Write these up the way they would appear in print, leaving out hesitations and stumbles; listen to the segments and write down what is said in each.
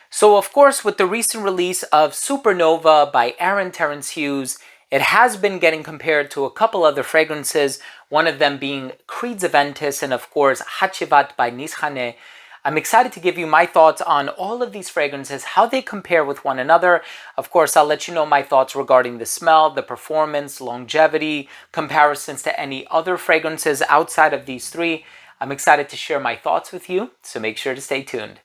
So of course, with the recent release of Supernova by Terence Hughes, it has been getting compared to a couple other fragrances, one of them being Creed's AVENTUS and of course HACIVAT by Nishane. I'm excited to give you my thoughts on all of these fragrances, how they compare with one another. Of course, I'll let you know my thoughts regarding the smell, the performance, longevity, comparisons to any other fragrances outside of these three. I'm excited to share my thoughts with you, so make sure to stay tuned.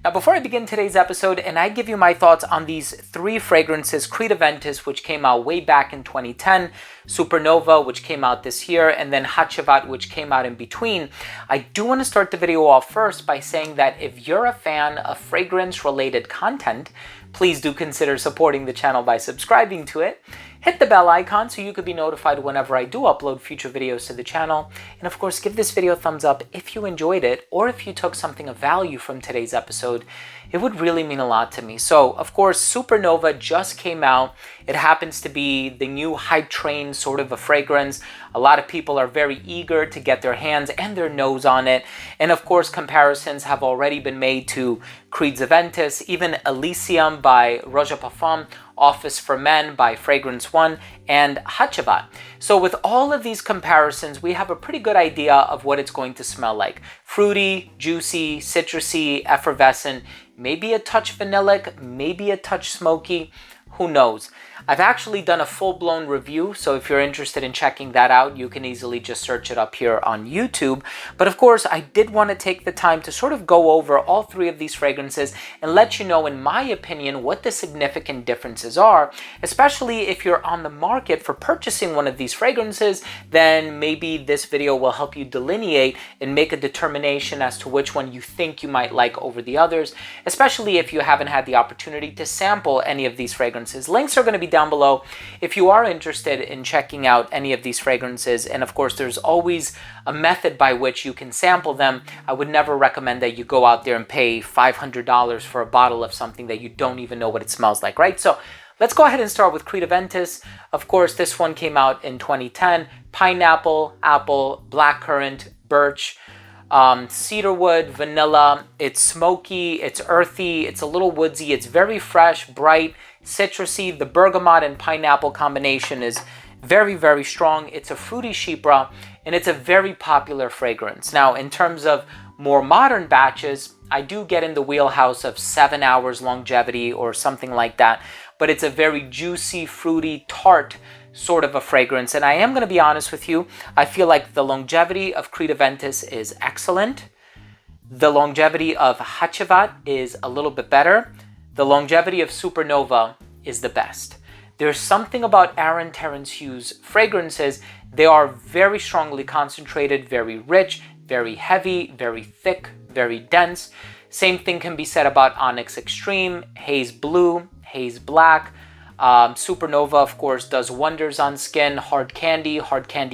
Now, before I begin today's episode and I give you my thoughts on these three fragrances, Creed AVENTUS, which came out way back in 2010, Supernova, which came out this year, and then HACIVAT, which came out in between, I do want to start the video off first by saying that if you're a fan of fragrance-related content, please do consider supporting the channel by subscribing to it. Hit the bell icon so you could be notified whenever I do upload future videos to the channel. And of course, give this video a thumbs up if you enjoyed it or if you took something of value from today's episode. It would really mean a lot to me. So, of course, Supernova just came out. It happens to be the new hype train sort of a fragrance. A lot of people are very eager to get their hands and their nose on it. And of course, comparisons have already been made to Creed's AVENTUS, even Elysium by Roja Parfum, Office for Men by Fragrance One, and HACIVAT. So with all of these comparisons, we have a pretty good idea of what it's going to smell like. Fruity, juicy, citrusy, effervescent, maybe a touch vanillic, maybe a touch smoky, who knows? I've actually done a full-blown review, so if you're interested in checking that out, you can easily just search it up here on YouTube. But of course, I did want to take the time to sort of go over all three of these fragrances and let you know, in my opinion, what the significant differences are, especially if you're on the market for purchasing one of these fragrances. Then maybe this video will help you delineate and make a determination as to which one you think you might like over the others, especially if you haven't had the opportunity to sample any of these fragrances. Links are going to be down below if you are interested in checking out any of these fragrances. And of course, there's always a method by which you can sample them. I would never recommend that you go out there and pay $500 for a bottle of something that you don't even know what it smells like, right? So let's go ahead and start with Creed AVENTUS. Of course, this one came out in 2010. Pineapple, apple, blackcurrant, birch, cedarwood, vanilla. It's smoky, it's earthy, it's a little woodsy, it's very fresh, bright, citrusy. The bergamot and pineapple combination is very, very strong. It's a fruity chypre, and it's a very popular fragrance. Now, in terms of more modern batches, I do get in the wheelhouse of 7 hours longevity or something like that, but it's a very juicy, fruity, tart sort of a fragrance. And I am going to be honest with you, I feel like the longevity of Creed AVENTUS is excellent. The longevity of HACIVAT is a little bit better. The longevity of Supernova is the best. There's something about Terence Hughes fragrances. They are very strongly concentrated, very rich, very heavy, very thick, very dense. Same thing can be said about Onyx Extreme, Haze Blue, Haze Black. Supernova, of course, does wonders on skin. Hard Candy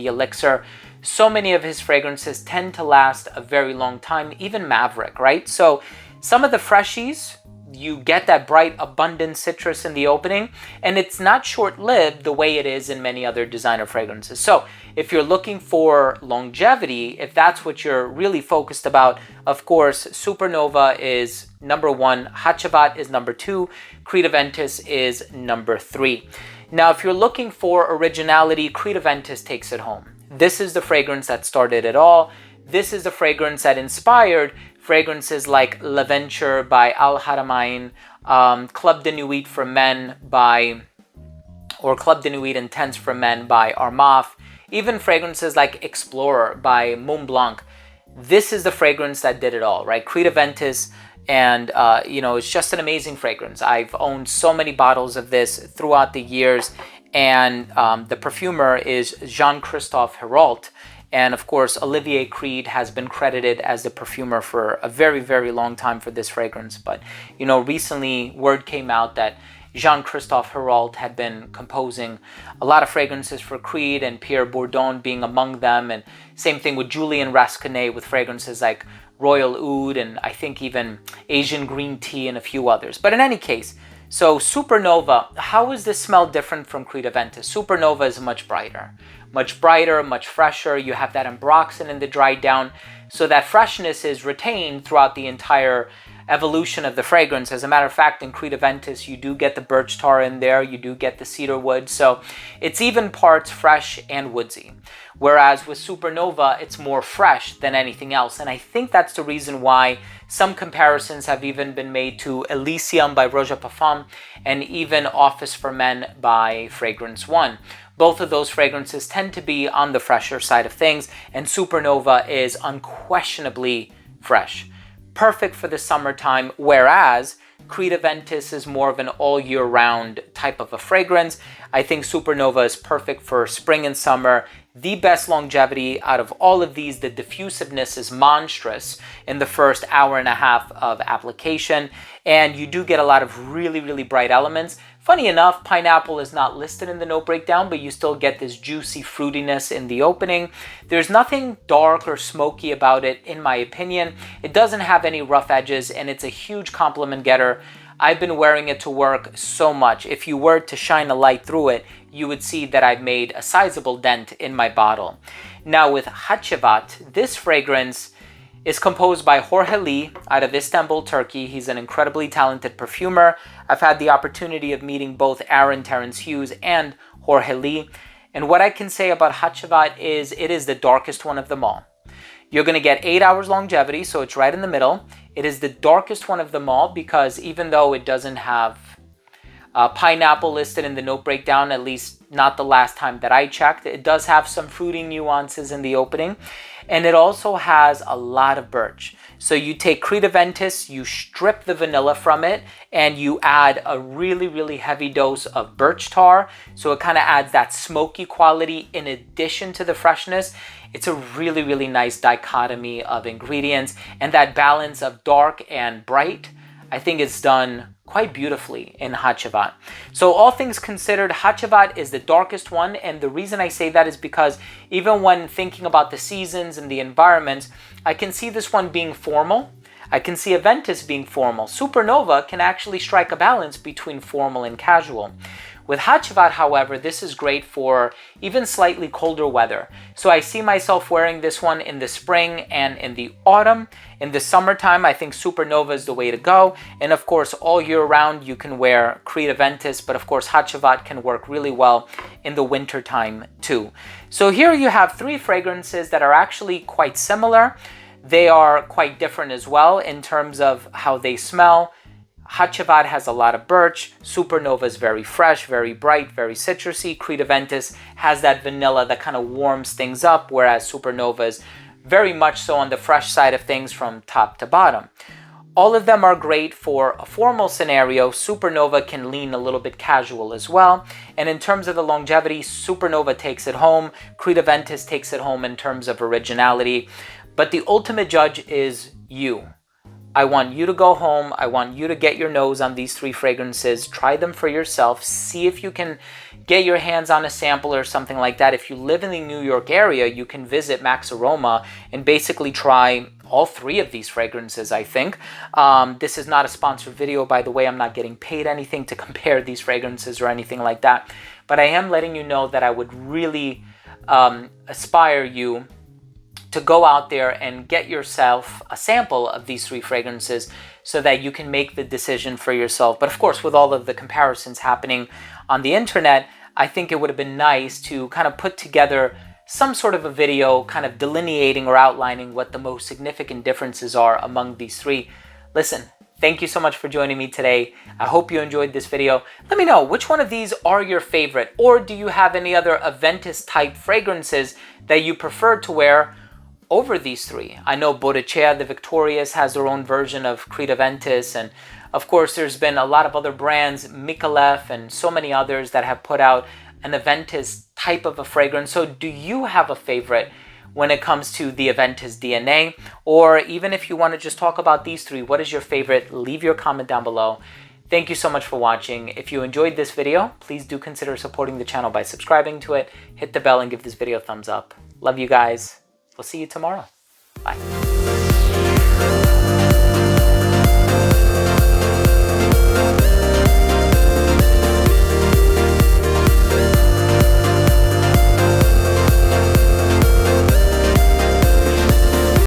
Elixir. So many of his fragrances tend to last a very long time, even Maverick, right? So some of the freshies, you get that bright, abundant citrus in the opening, and it's not short-lived the way it is in many other designer fragrances. So if you're looking for longevity, if that's what you're really focused about, of course, Supernova is number one, HACIVAT is number two, Creed AVENTUS is number three. Now, if you're looking for originality, Creed AVENTUS takes it home. This is the fragrance that started it all. This is the fragrance that inspired fragrances like L'Aventure by Al Haramain, Club de Nuit for Men by, or Club de Nuit Intense for Men by Armaf, even fragrances like Explorer by Mont Blanc. This is the fragrance that did it all, right? Creed AVENTUS, and it's just an amazing fragrance. I've owned so many bottles of this throughout the years, and the perfumer is Jean-Christophe Hérault. And of course, Olivier Creed has been credited as the perfumer for a very, very long time for this fragrance. But, recently word came out that Jean-Christophe Hérault had been composing a lot of fragrances for Creed, and Pierre Bourdon being among them. And same thing with Julien Rasconet with fragrances like Royal Oud and I think even Asian Green Tea and a few others. But in any case, so Supernova, how is this smell different from Creed AVENTUS? Supernova is much brighter. much brighter, much fresher. You have that ambroxan in the dried down, so that freshness is retained throughout the entire evolution of the fragrance. As a matter of fact, in Creed Aventus, you do get the birch tar in there, you do get the cedar wood, so it's even parts fresh and woodsy. Whereas with Supernova, it's more fresh than anything else. And I think that's the reason why some comparisons have even been made to Elysium by Roja Parfum and even Office for Men by Fragrance One. Both of those fragrances tend to be on the fresher side of things, and Supernova is unquestionably fresh. Perfect for the summertime, whereas Creed Aventus is more of an all-year-round type of a fragrance. I think Supernova is perfect for spring and summer. The best longevity out of all of these. The diffusiveness is monstrous in the first hour and a half of application, and you do get a lot of really, really bright elements. Funny enough, pineapple is not listed in the note breakdown, but you still get this juicy fruitiness in the opening. There's nothing dark or smoky about it, in my opinion. It doesn't have any rough edges, and it's a huge compliment getter. I've been wearing it to work so much. If you were to shine a light through it, you would see that I've made a sizable dent in my bottle. Now with HACIVAT, this fragrance is composed by Jorge Lee out of Istanbul, Turkey. He's an incredibly talented perfumer. I've had the opportunity of meeting both Terence Hughes and Jorge Lee. And what I can say about HACIVAT is it is the darkest one of them all. You're going to get 8 hours longevity, so it's right in the middle. It is the darkest one of them all because even though it doesn't have pineapple listed in the note breakdown, at least not the last time that I checked, it does have some fruity nuances in the opening. And it also has a lot of birch. So you take Creed Aventus, you strip the vanilla from it, and you add a really, really heavy dose of birch tar. So it kind of adds that smoky quality in addition to the freshness. It's a really, really nice dichotomy of ingredients, and that balance of dark and bright, I think it's done quite beautifully in HACIVAT. So all things considered, HACIVAT is the darkest one, and the reason I say that is because even when thinking about the seasons and the environments, I can see this one being formal. I can see Aventus being formal. Supernova can actually strike a balance between formal and casual. With HACIVAT, however, this is great for even slightly colder weather. So I see myself wearing this one in the spring and in the autumn. In the summertime, I think Supernova is the way to go. And of course, all year round, you can wear Creed Aventus, but of course, HACIVAT can work really well in the winter time too. So here you have three fragrances that are actually quite similar. They are quite different as well in terms of how they smell. HACIVAT has a lot of birch. Supernova is very fresh, very bright, very citrusy. Creed Aventus has that vanilla that kind of warms things up, whereas Supernova is very much so on the fresh side of things from top to bottom. All of them are great for a formal scenario. Supernova can lean a little bit casual as well. And in terms of the longevity, Supernova takes it home. Creed Aventus takes it home in terms of originality. But the ultimate judge is you. I want you to go home. I want you to get your nose on these three fragrances. Try them for yourself. See if you can get your hands on a sample or something like that. If you live in the New York area, you can visit Max Aroma and basically try all three of these fragrances, I think. This is not a sponsored video, by the way. I'm not getting paid anything to compare these fragrances or anything like that. But I am letting you know that I would really aspire you to go out there and get yourself a sample of these three fragrances so that you can make the decision for yourself. But of course, with all of the comparisons happening on the internet, I think it would have been nice to kind of put together some sort of a video kind of delineating or outlining what the most significant differences are among these three. Listen, thank you so much for joining me today. I hope you enjoyed this video. Let me know which one of these are your favorite, or do you have any other Aventus type fragrances that you prefer to wear over these three? I know Bottega the Victorious has their own version of Creed Aventus, and of course there's been a lot of other brands, Micallef and so many others that have put out an Aventus type of a fragrance. So do you have a favorite when it comes to the Aventus DNA? Or even if you want to just talk about these three, what is your favorite? Leave your comment down below. Thank you so much for watching. If you enjoyed this video, please do consider supporting the channel by subscribing to it. Hit the bell and give this video a thumbs up. Love you guys. We'll see you tomorrow. Bye.